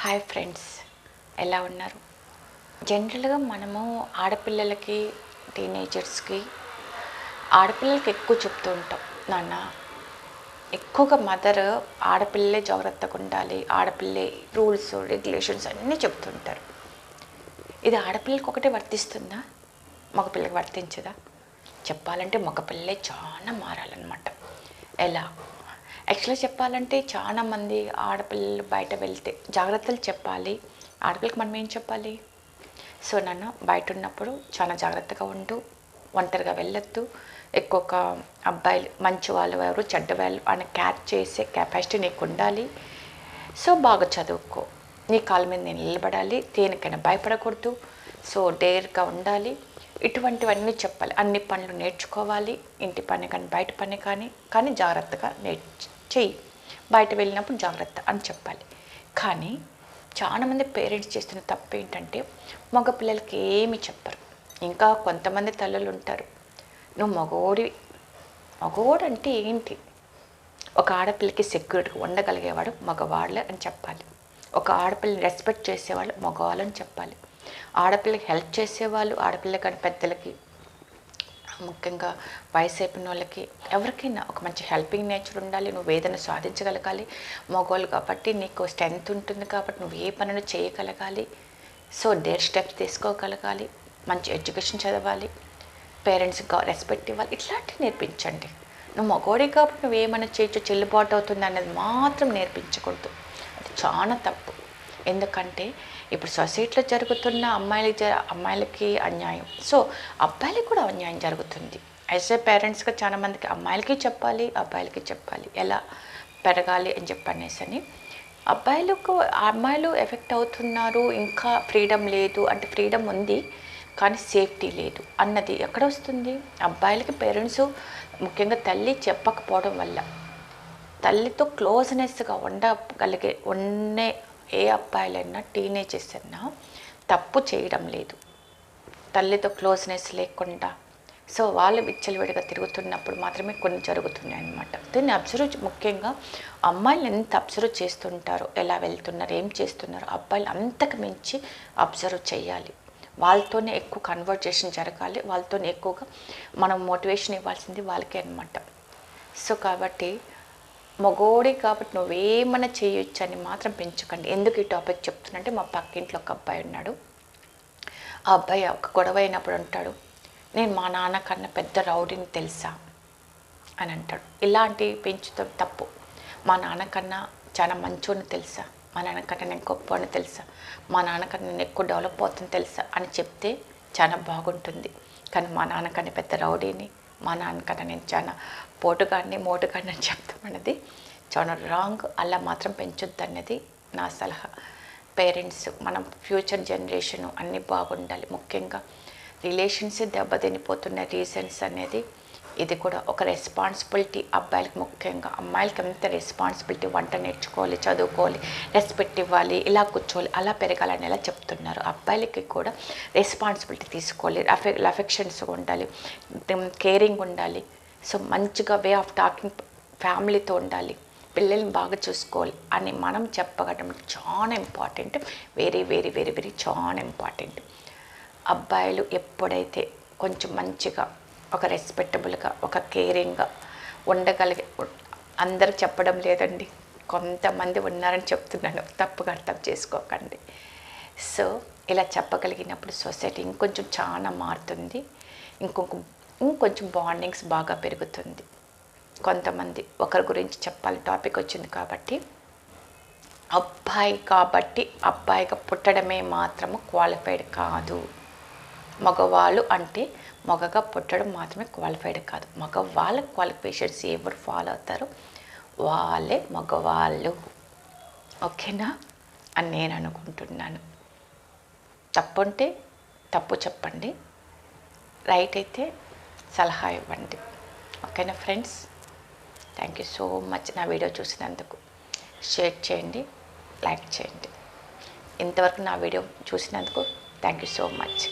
Hi friends, ఎలా ఉన్నారు? జనరల్గా మనము ఆడపిల్లలకి, టీనేజర్స్కి, ఆడపిల్లలకి ఎక్కువ చెప్తూ ఉంటాం. నాన్న ఎక్కువగా మదర్ ఆడపిల్లలే జాగ్రత్తగా ఉండాలి, ఆడపిల్లే రూల్స్ రెగ్యులేషన్స్ అన్నీ చెప్తుంటారు. ఇది ఆడపిల్లకి ఒకటే వర్తిస్తుందా? మగపిల్లకి వర్తించదా? చెప్పాలంటే మగపిల్లలే చాలా మారాలన్నమాట. ఎలా? యాక్చువల్గా చెప్పాలంటే చాలామంది ఆడపిల్లలు బయట వెళ్తే జాగ్రత్తలు చెప్పాలి. ఆడపిల్లకి మనం ఏం చెప్పాలి? సో నన్ను బయట ఉన్నప్పుడు చాలా జాగ్రత్తగా ఉండు, ఒంటరిగా వెళ్ళొద్దు, ఎక్కువ అబ్బాయిలు మంచి వాళ్ళు ఎవరు చెడ్డ వాళ్ళు అని క్యాచ్ చేసే కెపాసిటీ నీకు ఉండాలి. సో బాగా చదువుకో, నీ కాళ్ళ మీద నేను నిలబడాలి, దేనికైనా భయపడకూడదు, సో డేర్గా ఉండాలి, ఇటువంటివన్నీ చెప్పాలి. అన్ని పనులు నేర్చుకోవాలి, ఇంటి పని కానీ బయట పని కానీ జాగ్రత్తగా చెయ్యి, బయట వెళ్ళినప్పుడు జాగ్రత్త అని చెప్పాలి. కానీ చాలామంది పేరెంట్స్ చేస్తున్న తప్పు ఏంటంటే మగపిల్లలకి ఏమి చెప్పరు. ఇంకా కొంతమంది తల్లులు ఉంటారు, నువ్వు మగోడు అంటే ఏంటి? ఒక ఆడపిల్లకి సెక్యూరిటీగా ఉండగలిగేవాడు మగవాళ్ళే అని చెప్పాలి. ఒక ఆడపిల్లని రెస్పెక్ట్ చేసేవాళ్ళు మగవాళ్ళని చెప్పాలి. ఆడపిల్లకి హెల్ప్ చేసేవాళ్ళు, ఆడపిల్ల కానీ పెద్దలకి, ముఖ్యంగా వయసు అయిపోయిన వాళ్ళకి ఎవరికైనా ఒక మంచి హెల్పింగ్ నేచర్ ఉండాలి. నువ్వు ఏదైనా సాధించగలగాలి. మగవాళ్ళు కాబట్టి నీకు స్ట్రెంగ్త్ ఉంటుంది కాబట్టి నువ్వు ఏ పనులు చేయగలగాలి. సో డేర్ స్టెప్స్ తీసుకోగలగాలి, మంచి ఎడ్యుకేషన్ చదవాలి, పేరెంట్స్కి రెస్పెక్ట్ ఇవ్వాలి. ఇట్లాంటివి నేర్పించండి. నువ్వు మగవాడి కాబట్టి నువ్వు ఏమైనా చేయొచ్చు, చెల్లుబాటు అవుతుంది అనేది మాత్రం నేర్పించకూడదు. అది చాలా తప్పు. ఎందుకంటే ఇప్పుడు సొసైటీలో జరుగుతున్న అమ్మాయిలకి అన్యాయం, సో అబ్బాయిలకి కూడా అన్యాయం జరుగుతుంది. యాజ్ ఏ పేరెంట్స్గా చాలామందికి అమ్మాయిలకి చెప్పాలి, అబ్బాయిలకి చెప్పాలి ఎలా పెరగాలి అని చెప్పనేసని. అమ్మాయిలు ఎఫెక్ట్ అవుతున్నారు, ఇంకా ఫ్రీడమ్ లేదు అంటే ఫ్రీడమ్ ఉంది కానీ సేఫ్టీ లేదు అన్నది ఎక్కడ వస్తుంది? అబ్బాయిలకి పేరెంట్స్ ముఖ్యంగా తల్లి చెప్పకపోవడం వల్ల. తల్లితో క్లోజ్నెస్గా ఉండే ఏ అబ్బాయిలైనా టీనేజర్స్ అయినా తప్పు చేయడం లేదు, తల్లితో క్లోజ్నెస్ లేకుండా. సో వాళ్ళు విచ్చలవిడిగా తిరుగుతున్నప్పుడు మాత్రమే కొన్ని జరుగుతున్నాయి అన్నమాట. దీన్ని ముఖ్యంగా అమ్మాయిలు ఎంత అబ్జర్వ్ చేస్తుంటారో, ఎలా వెళ్తున్నారు, ఏం చేస్తున్నారు, అబ్బాయిలు అంతకు మించి అబ్జర్వ్ చేయాలి. వాళ్ళతోనే ఎక్కువ కన్వర్జేషన్ జరగాలి, వాళ్ళతోనే ఎక్కువగా మనం మోటివేషన్ ఇవ్వాల్సింది వాళ్ళకే అనమాట. సో కాబట్టి మగోడి కాబట్టి నువ్వేమైనా చేయొచ్చు అని మాత్రం పెంచుకోండి. ఎందుకు ఈ టాపిక్ చెప్తున్నంటే మా పక్కింట్లో ఒక అబ్బాయి ఉన్నాడు. ఆ అబ్బాయి ఒక గొడవ అయినప్పుడు అంటాడు, నేను మా నాన్న కన్నా పెద్ద రౌడీని తెలుసా అని అంటాడు. ఇలాంటి పెంచుతాం తప్పు. మా నాన్నకన్నా చాలా మంచోని తెలుసా, మా నాన్నకన్నా నేను గొప్పని తెలుసా, మా నాన్నకన్నా నేను ఎక్కువ డెవలప్ అవుతుంది తెలుసా అని చెప్తే చాలా బాగుంటుంది. కానీ మా నాన్నకన్నా పెద్ద రౌడీని, మా నాన్నకన్నా నేను చాలా మోటుగాడిని అని చెప్తామన్నది చాలా రాంగ్. అలా మాత్రం పెంచొద్దు అన్నది నా సలహా. పేరెంట్స్, మనం ఫ్యూచర్ జనరేషను అన్నీ బాగుండాలి. ముఖ్యంగా రిలేషన్స్ దెబ్బతినిపోతున్న రీజన్స్ అనేది ఇది కూడా ఒక రెస్పాన్సిబిలిటీ. అబ్బాయిలకి ముఖ్యంగా, అమ్మాయిలకి ఎంత రెస్పాన్సిబిలిటీ, వంట నేర్చుకోవాలి, చదువుకోవాలి, రెస్పెక్ట్ ఇవ్వాలి, ఇలా కూర్చోవాలి, అలా పెరగాలని ఎలా చెప్తున్నారు. అబ్బాయిలకి కూడా రెస్పాన్సిబిలిటీ తీసుకోవాలి, అఫెక్షన్స్ ఉండాలి, కేరింగ్ ఉండాలి. సో మంచిగా వే ఆఫ్ టాకింగ్ ఫ్యామిలీతో ఉండాలి, పిల్లల్ని బాగా చూసుకోవాలి అని మనం చెప్పగలం. చాలా important, very very very very చాలా ఇంపార్టెంట్. అబ్బాయిలు ఎప్పుడైతే కొంచెం మంచిగా, ఒక రెస్పెక్టబుల్గా, ఒక కేరింగ్గా ఉండగలిగే, అందరూ చెప్పడం లేదండి, కొంతమంది ఉన్నారని చెప్తున్నాను, తప్పుగా అర్థం చేసుకోకండి. సో ఇలా చెప్పగలిగినప్పుడు సొసైటీ ఇంకొంచెం చాలా మారుతుంది, ఇంకొంచెం బాండింగ్స్ బాగా పెరుగుతుంది. కొంతమంది ఒకరి గురించి చెప్పాలి, టాపిక్ వచ్చింది కాబట్టి, అబ్బాయి కాబట్టి అబ్బాయిగా పుట్టడమే మాత్రము క్వాలిఫైడ్ కాదు. మగవాళ్ళు అంటే మగగా పుట్టడం మాత్రమే క్వాలిఫైడ్ కాదు. మగవాళ్ళ క్వాలిఫికేషన్స్ ఎవరు ఫాలో అవుతారో వాళ్ళే మగవాళ్ళు. ఓకేనా అని నేను అనుకుంటున్నాను. తప్పు అంటే తప్పు చెప్పండి, రైట్ అయితే సలహా ఇవ్వండి. ఓకేనా friends? Thank you so much. నా వీడియో చూసినందుకు షేర్ చేయండి, లైక్ చేయండి. ఇంతవరకు నా వీడియో చూసినందుకు థ్యాంక్ యూ సో మచ్.